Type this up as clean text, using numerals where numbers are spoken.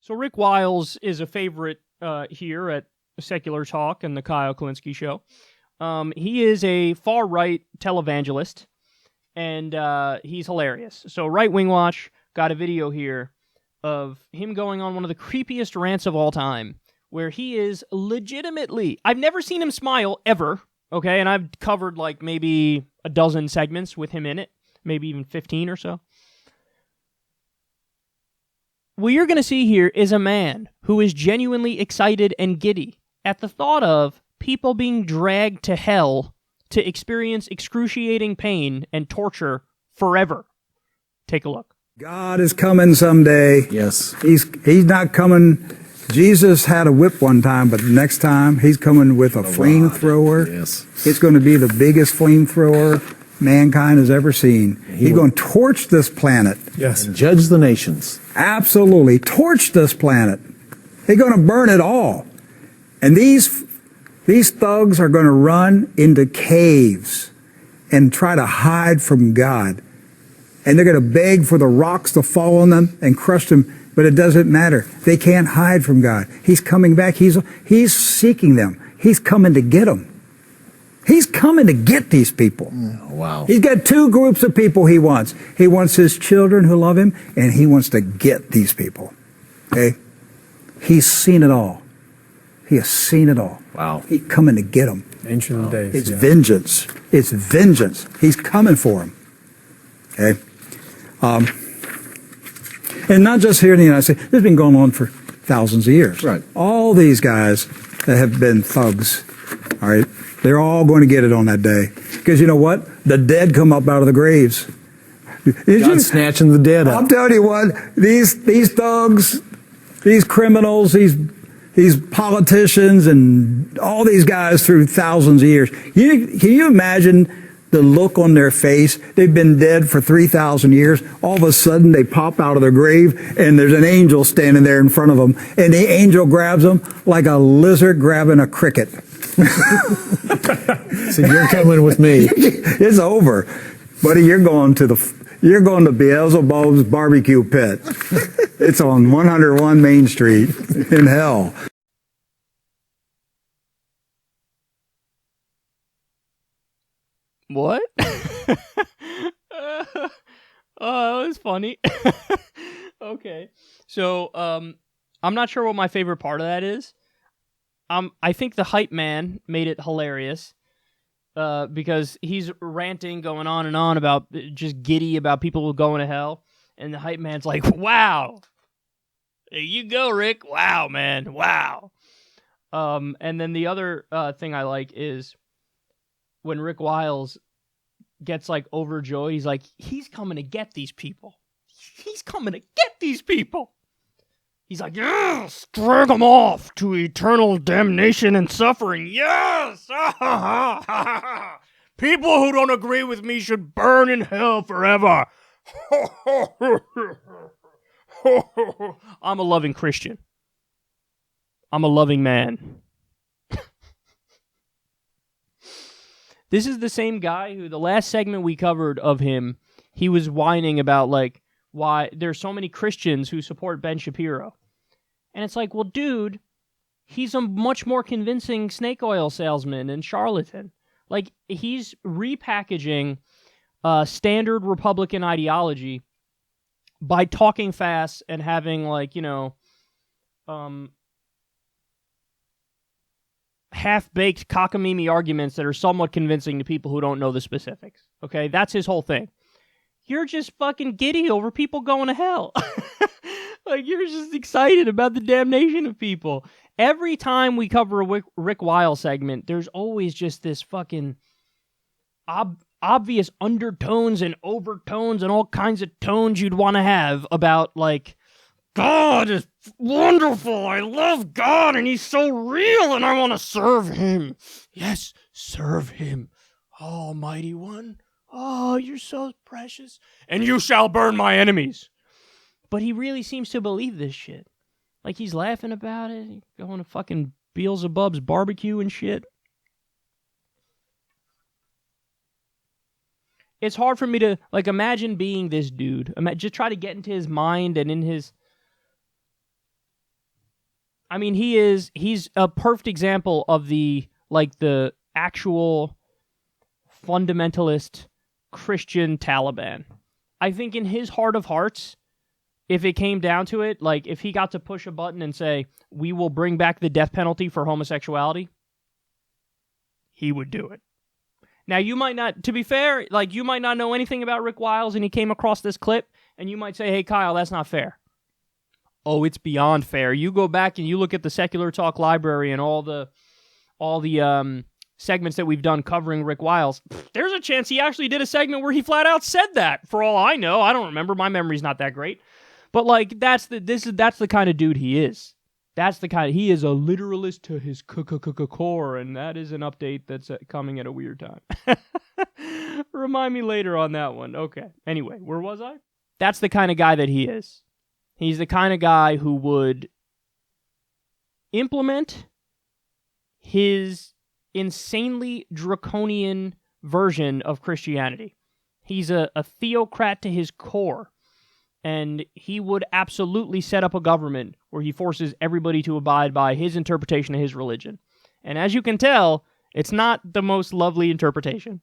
So Rick Wiles is a favorite here at Secular Talk and the Kyle Kulinski Show. He is a far-right televangelist, and he's hilarious. So Right Wing Watch got a video here of him going on one of the creepiest rants of all time, where he is legitimately... I've never seen him smile, ever, okay? And I've covered like maybe a dozen segments with him in it, maybe even 15 or so. What you're going to see here is a man who is genuinely excited and giddy at the thought of people being dragged to hell to experience excruciating pain and torture forever. Take a look. God is coming someday. Yes. He's not coming. Jesus had a whip one time, but the next time he's coming with a flamethrower. Yes. It's going to be the biggest flamethrower mankind has ever seen. He's going to torch this planet. Yes. And judge the nations. Absolutely. Torch this planet. He's going to burn it all. And these thugs are going to run into caves and try to hide from God. And they're going to beg for the rocks to fall on them and crush them. But it doesn't matter. They can't hide from God. He's coming back. He's seeking them. He's coming to get them. He's coming to get these people. Oh, wow. He's got two groups of people he wants. He wants his children who love him, and he wants to get these people. Okay? He's seen it all. He has seen it all. Wow. He's coming to get them. Ancient days. It's vengeance. It's vengeance. He's coming for them. Okay? And not just here in the United States. This has been going on for thousands of years. Right. All these guys that have been thugs, all right, they're all going to get it on that day. Because you know what? The dead come up out of the graves. God's snatching the dead up. I'm telling you what, these thugs, these criminals, these politicians, and all these guys through thousands of years. Can you imagine the look on their face? They've been dead for 3,000 years. All of a sudden, they pop out of their grave, and there's an angel standing there in front of them. And the angel grabs them like a lizard grabbing a cricket. So you're coming with me. It's over. Buddy, you're going to Beelzebub's barbecue pit. It's on 101 Main Street in hell. What? Oh, that was funny. Okay. So, I'm not sure what my favorite part of that is. I think the hype man made it hilarious. Because he's ranting, going on and on about just giddy about people going to hell. And the hype man's like, wow. There you go, Rick. Wow, man. Wow. And then the other thing I like is when Rick Wiles gets like overjoyed, he's like, he's coming to get these people. He's coming to get these people. He's like, yes, drag them off to eternal damnation and suffering. Yes! People who don't agree with me should burn in hell forever. I'm a loving Christian. I'm a loving man. This is the same guy who, the last segment we covered of him, he was whining about, like, why there's so many Christians who support Ben Shapiro. And it's like, well, dude, he's a much more convincing snake oil salesman and charlatan. Like, he's repackaging standard Republican ideology by talking fast and having, like, you know, half-baked cockamamie arguments that are somewhat convincing to people who don't know the specifics. Okay, that's his whole thing. You're just fucking giddy over people going to hell. Like, you're just excited about the damnation of people. Every time we cover a Rick Wiles segment, there's always just this fucking obvious undertones and overtones and all kinds of tones you'd want to have about, like, God is wonderful. I love God, and he's so real, and I want to serve him. Yes, serve him, Almighty One. Oh, you're so precious. And you shall burn my enemies. But he really seems to believe this shit. Like, he's laughing about it, going to fucking Beelzebub's barbecue and shit. It's hard for me to, like, imagine being this dude. Just try to get into his mind and in his... I mean, he's a perfect example of the actual fundamentalist Christian Taliban. I think in his heart of hearts, if it came down to it, like if he got to push a button and say, we will bring back the death penalty for homosexuality, he would do it. Now, you might not, to be fair, like you might not know anything about Rick Wiles and he came across this clip and you might say, hey, Kyle, that's not fair. Oh, it's beyond fair. You go back and you look at the Secular Talk library and all the segments that we've done covering Rick Wiles. There's a chance he actually did a segment where he flat out said that. For all I know, I don't remember. My memory's not that great. But like that's the kind of dude he is. He is a literalist to his core, and that is an update that's coming at a weird time. Remind me later on that one. Okay. Anyway, where was I? That's the kind of guy that he is. He's the kind of guy who would implement his insanely draconian version of Christianity. He's a theocrat to his core. And he would absolutely set up a government where he forces everybody to abide by his interpretation of his religion. And as you can tell, it's not the most lovely interpretation.